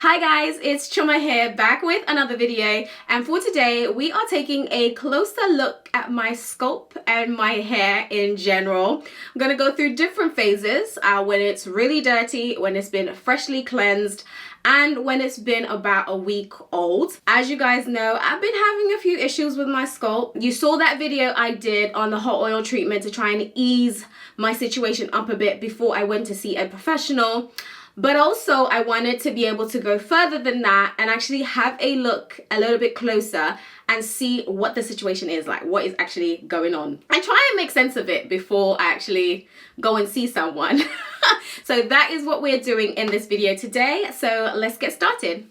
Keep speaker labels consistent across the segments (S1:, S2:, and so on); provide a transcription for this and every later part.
S1: Hi guys, it's Chuma here, back with another video, and for today we are taking a closer look at my scalp and my hair in general. I'm going to go through different phases, when it's really dirty, when it's been freshly cleansed, and when it's been about a week old. As you guys know, I've been having a few issues with my scalp. You saw that video I did on the hot oil treatment to try and ease my situation up a bit before I went to see a professional. But also I wanted to be able to go further than that and actually have a look a little bit closer and see what the situation is like, what is actually going on, and try and make sense of it before I actually go and see someone. So that is what we're doing in this video today. So let's get started.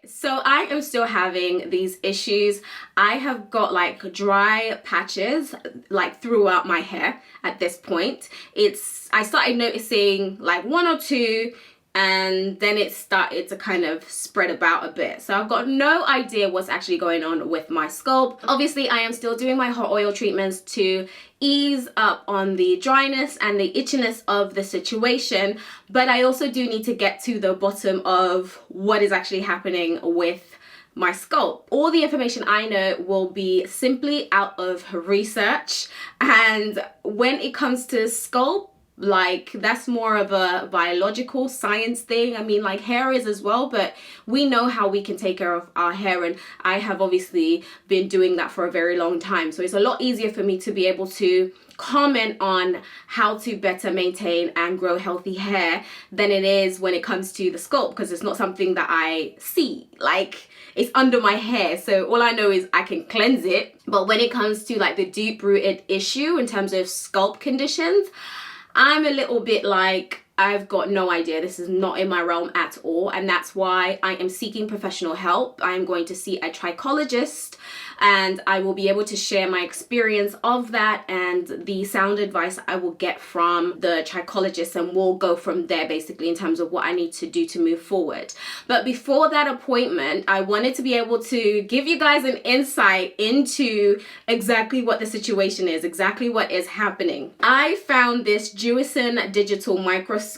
S1: So I am still having these issues. I have got like dry patches like throughout my hair at this point. I started noticing like one or two, and then it started to kind of spread about a bit. So I've got no idea what's actually going on with my scalp. Obviously, I am still doing my hot oil treatments to ease up on the dryness and the itchiness of the situation, but I also do need to get to the bottom of what is actually happening with my scalp. All the information I know will be simply out of research, and when it comes to scalp, like that's more of a biological science thing. I mean, like hair is as well, but we know how we can take care of our hair, and I have obviously been doing that for a very long time, so it's a lot easier for me to be able to comment on how to better maintain and grow healthy hair than it is when it comes to the scalp, because it's not something that I see. Like, it's under my hair, so all I know is I can cleanse it. But when it comes to like the deep-rooted issue in terms of scalp conditions, I'm a little bit like, I've got no idea. This is not in my realm at all, and that's why I am seeking professional help. I am going to see a trichologist, and I will be able to share my experience of that and the sound advice I will get from the trichologist, and we'll go from there basically in terms of what I need to do to move forward. But before that appointment, I wanted to be able to give you guys an insight into exactly what the situation is, exactly what is happening. I found this Jewison digital microscope.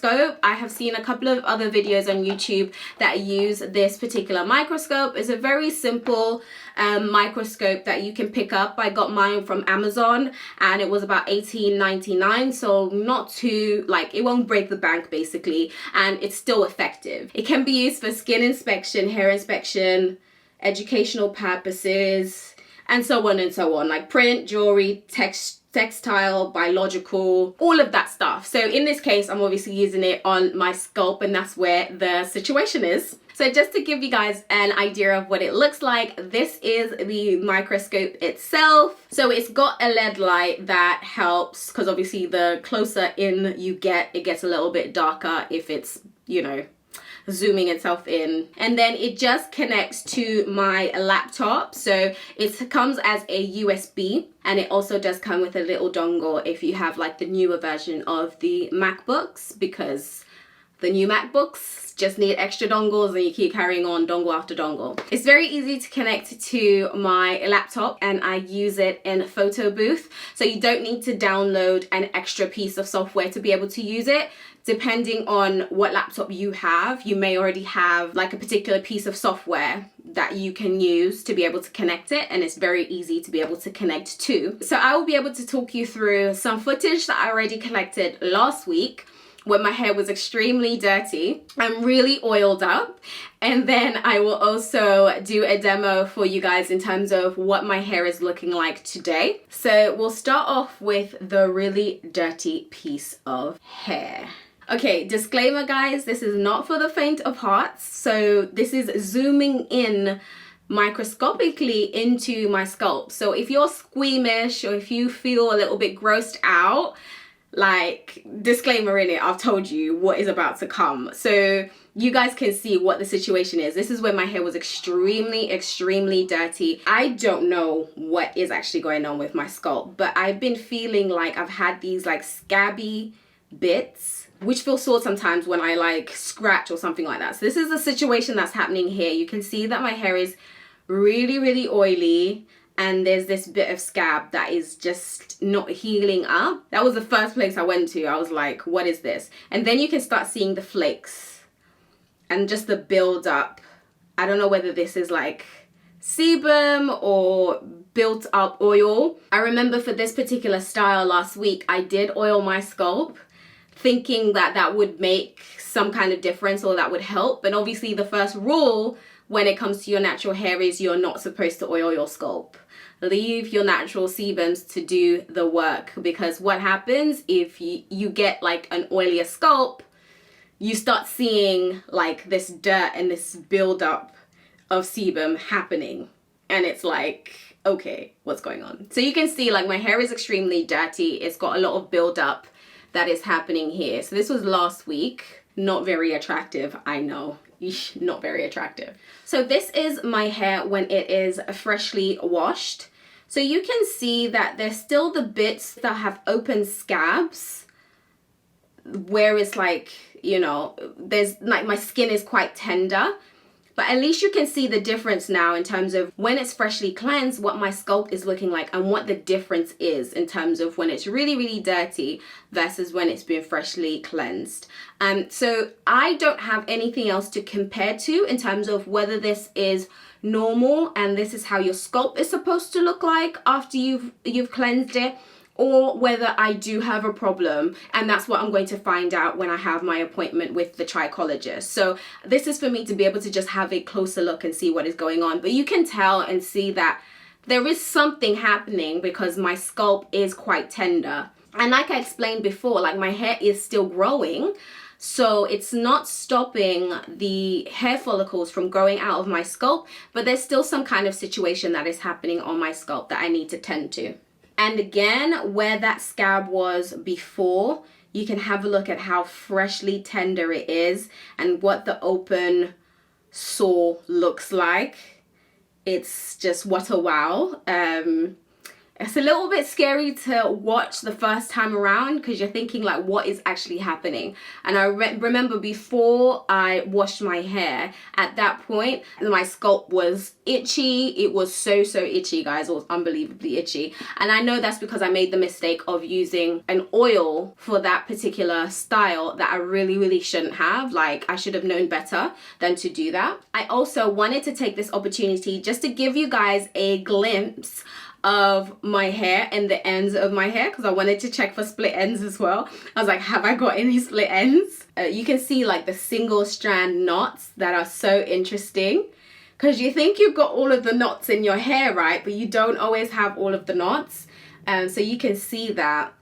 S1: I have seen a couple of other videos on YouTube that use this particular microscope. It's a very simple microscope that you can pick up. I got mine from Amazon and it was about $18.99, so not too, like, it won't break the bank basically, and it's still effective. It can be used for skin inspection, hair inspection, educational purposes, and so on and so on, like print, jewelry, textile, biological, all of that stuff. So in this case, I'm obviously using it on my scalp, and that's where the situation is. So just to give you guys an idea of what it looks like, this is the microscope itself. So it's got a LED light that helps, because obviously the closer in you get, it gets a little bit darker if it's, you know, zooming itself in. And then it just connects to my laptop, so it comes as a USB, and it also does come with a little dongle if you have like the newer version of the MacBooks, because the new MacBooks just need extra dongles and you keep carrying on dongle after dongle. It's very easy to connect to my laptop, and I use it in Photo Booth, so you don't need to download an extra piece of software to be able to use it. Depending on what laptop you have, you may already have like a particular piece of software that you can use to be able to connect it, and it's very easy to be able to connect to. So I will be able to talk you through some footage that I already collected last week when my hair was extremely dirty and really oiled up, and then I will also do a demo for you guys in terms of what my hair is looking like today. So we'll start off with the really dirty piece of hair. Okay, disclaimer guys, this is not for the faint of hearts. So this is zooming in microscopically into my scalp. So if you're squeamish or if you feel a little bit grossed out, like, disclaimer in it, I've told you what is about to come, so you guys can see what the situation is. This is when my hair was extremely dirty. I don't know what is actually going on with my scalp, but I've been feeling like I've had these like scabby bits which feel sore sometimes when I like scratch or something like that. So this is the situation that's happening here. You can see that my hair is really oily, and there's this bit of scab that is just not healing up. That was the first place I went to. I was like, what is this? And then you can start seeing the flakes and just the build up. I don't know whether this is like sebum or built up oil. I remember for this particular style last week, I did oil my scalp thinking that that would make some kind of difference or that would help. But obviously the first rule when it comes to your natural hair is you're not supposed to oil your scalp. Leave your natural sebums to do the work, because what happens if you get like an oilier scalp, you start seeing like this dirt and this buildup of sebum happening. And it's like, okay, what's going on? So you can see like my hair is extremely dirty. It's got a lot of buildup that is happening here. So this was last week. Not very attractive, I know. Eesh, not very attractive. So this is my hair when it is freshly washed. So you can see that there's still the bits that have open scabs where it's like, you know, there's like my skin is quite tender. But at least you can see the difference now in terms of when it's freshly cleansed, what my scalp is looking like and what the difference is in terms of when it's really, really dirty versus when it's been freshly cleansed. So I don't have anything else to compare to in terms of whether this is normal and this is how your scalp is supposed to look like after you've cleansed it, or whether I do have a problem, and that's what I'm going to find out when I have my appointment with the trichologist. So this is for me to be able to just have a closer look and see what is going on. But you can tell and see that there is something happening because my scalp is quite tender. And like I explained before, like my hair is still growing, so it's not stopping the hair follicles from growing out of my scalp, but there's still some kind of situation that is happening on my scalp that I need to tend to. And again, where that scab was before, you can have a look at how freshly tender it is and what the open sore looks like. It's just what a wow. It's a little bit scary to watch the first time around because you're thinking like, what is actually happening? And I remember before I washed my hair, at that point, my scalp was itchy. It was so itchy, guys. It was unbelievably itchy. And I know that's because I made the mistake of using an oil for that particular style that I really shouldn't have. Like, I should have known better than to do that. I also wanted to take this opportunity just to give you guys a glimpse of my hair and the ends of my hair, because I wanted to check for split ends as well. I was like, have I got any split ends? You can see like the single strand knots that are so interesting, because you think you've got all of the knots in your hair, right? But you don't always have all of the knots. So you can see that.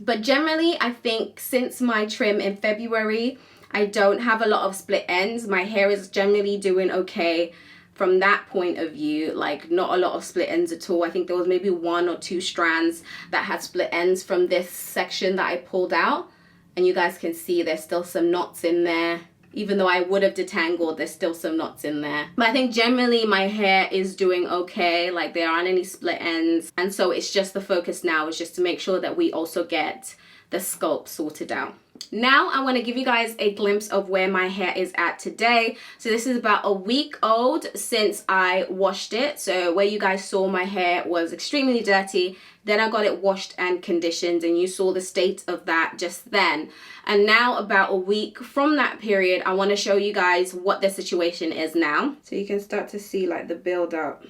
S1: But generally, I think since my trim in February, I don't have a lot of split ends. My hair is generally doing okay from that point of view, like not a lot of split ends at all. I think there was maybe 1 or 2 strands that had split ends from this section that I pulled out. And you guys can see there's still some knots in there. Even though I would have detangled, there's still some knots in there. But I think generally my hair is doing okay. Like there aren't any split ends. And so it's just the focus now is just to make sure that we also get the scalp sorted out. Now I want to give you guys a glimpse of where my hair is at today. So this is about a week old since I washed it. So where you guys saw my hair was extremely dirty, then I got it washed and conditioned, and you saw the state of that just then. And now about a week from that period, I want to show you guys what the situation is now. So you can start to see like the build up.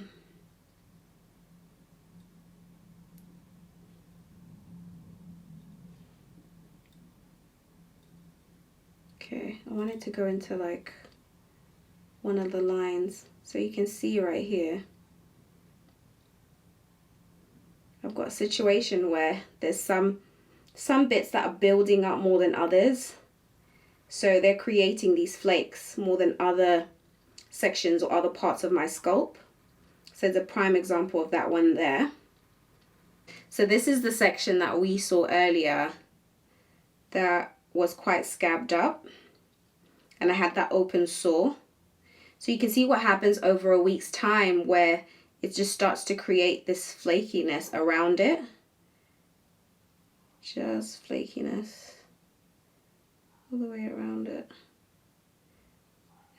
S1: Okay, I wanted to go into like one of the lines so you can see right here. I've got a situation where there's some bits that are building up more than others. So they're creating these flakes more than other sections or other parts of my scalp. So it's a prime example of that one there. So this is the section that we saw earlier that was quite scabbed up, and I had that open sore. So you can see what happens over a week's time where it just starts to create this flakiness around it. Just flakiness all the way around it.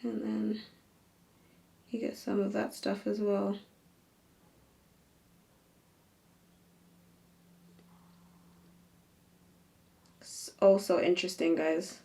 S1: And then you get some of that stuff as well. also interesting, guys.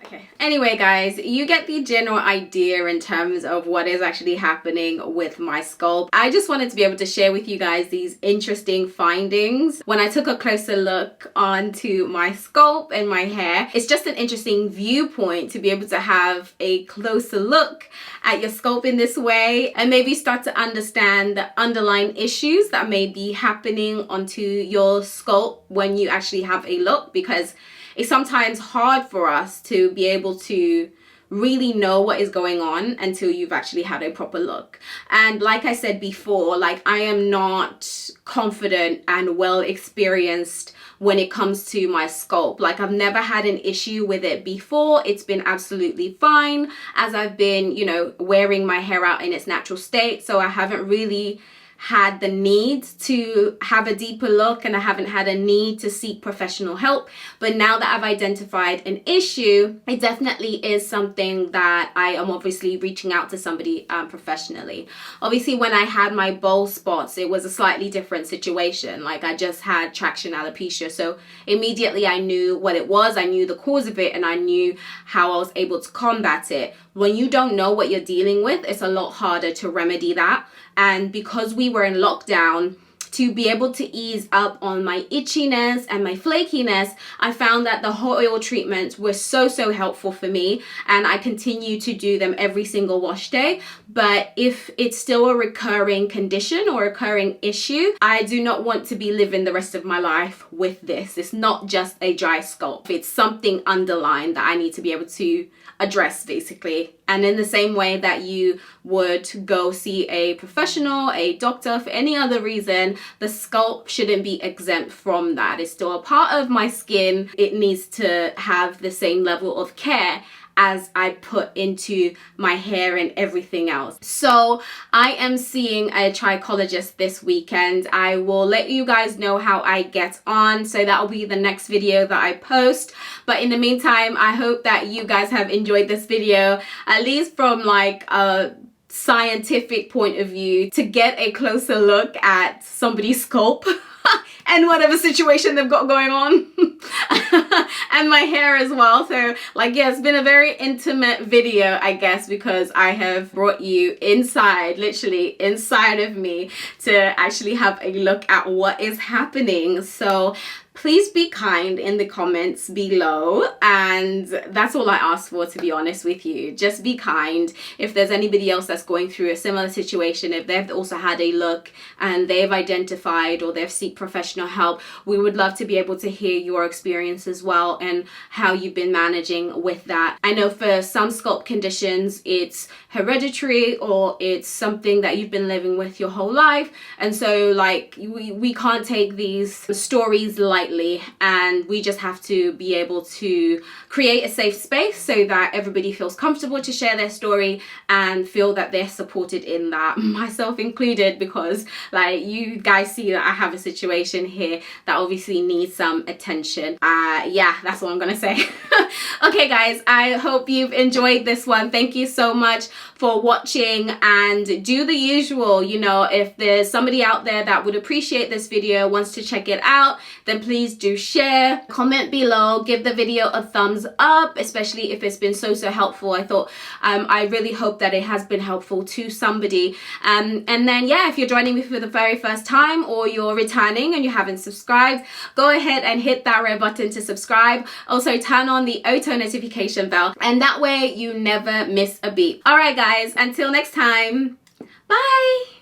S1: Okay. Anyway, guys, you get the general idea in terms of what is actually happening with my scalp. I just wanted to be able to share with you guys these interesting findings when I took a closer look onto my scalp and my hair. It's just an interesting viewpoint to be able to have a closer look at your scalp in this way and maybe start to understand the underlying issues that may be happening onto your scalp when you actually have a look, because it's sometimes hard for us to be able to really know what is going on until you've actually had a proper look. And like I said before, like, I am not confident and well experienced when it comes to my scalp. Like, I've never had an issue with it before. It's been absolutely fine as I've been, you know, wearing my hair out in its natural state. So I haven't really had the need to have a deeper look, and I haven't had a need to seek professional help. But now that I've identified an issue, it definitely is something that I am obviously reaching out to somebody professionally. Obviously, when I had my bald spots, it was a slightly different situation. Like, I just had traction alopecia, so immediately I knew what it was, I knew the cause of it, and I knew how I was able to combat it. When you don't know what you're dealing with, it's a lot harder to remedy that. And because we were in lockdown, to be able to ease up on my itchiness and my flakiness, I found that the hot oil treatments were so helpful for me, and I continue to do them every single wash day. But if it's still a recurring condition or recurring issue, I do not want to be living the rest of my life with this. It's not just a dry scalp. It's something underlying that I need to be able to address, basically. And in the same way that you would go see a professional, a doctor, for any other reason, the scalp shouldn't be exempt from that. It's still a part of my skin. It needs to have the same level of care as I put into my hair and everything else. So I am seeing a trichologist this weekend. I will let you guys know how I get on, so that'll be the next video that I post. But in the meantime, I hope that you guys have enjoyed this video, at least from like a scientific point of view, to get a closer look at somebody's scalp and whatever situation they've got going on and my hair as well. So like, yeah, it's been a very intimate video, I guess, because I have brought you inside, literally inside of me, to actually have a look at what is happening. So please be kind in the comments below, and that's all I ask for, to be honest with you. Just be kind. If there's anybody else that's going through a similar situation, if they've also had a look and they've identified or they've sought professional help, we would love to be able to hear your experience as well and how you've been managing with that. I know for some scalp conditions it's hereditary, or it's something that you've been living with your whole life, and so like we can't take these stories lightly, and we just have to be able to create a safe space so that everybody feels comfortable to share their story and feel that they're supported in that, myself included, because like, you guys see that I have a situation here that obviously needs some attention. Yeah, that's all I'm gonna say. Okay guys, I hope you've enjoyed this one. Thank you so much for watching, and do the usual, you know, if there's somebody out there that would appreciate this video, wants to check it out, then please do share, comment below, give the video a thumbs up, especially if it's been so helpful. I thought I really hope that it has been helpful to somebody. And then yeah, if you're joining me for the very first time, or you're returning and you haven't subscribed, go ahead and hit that red button to subscribe. Also turn on the auto notification bell, and that way you never miss a beat. All right guys, until next time, bye.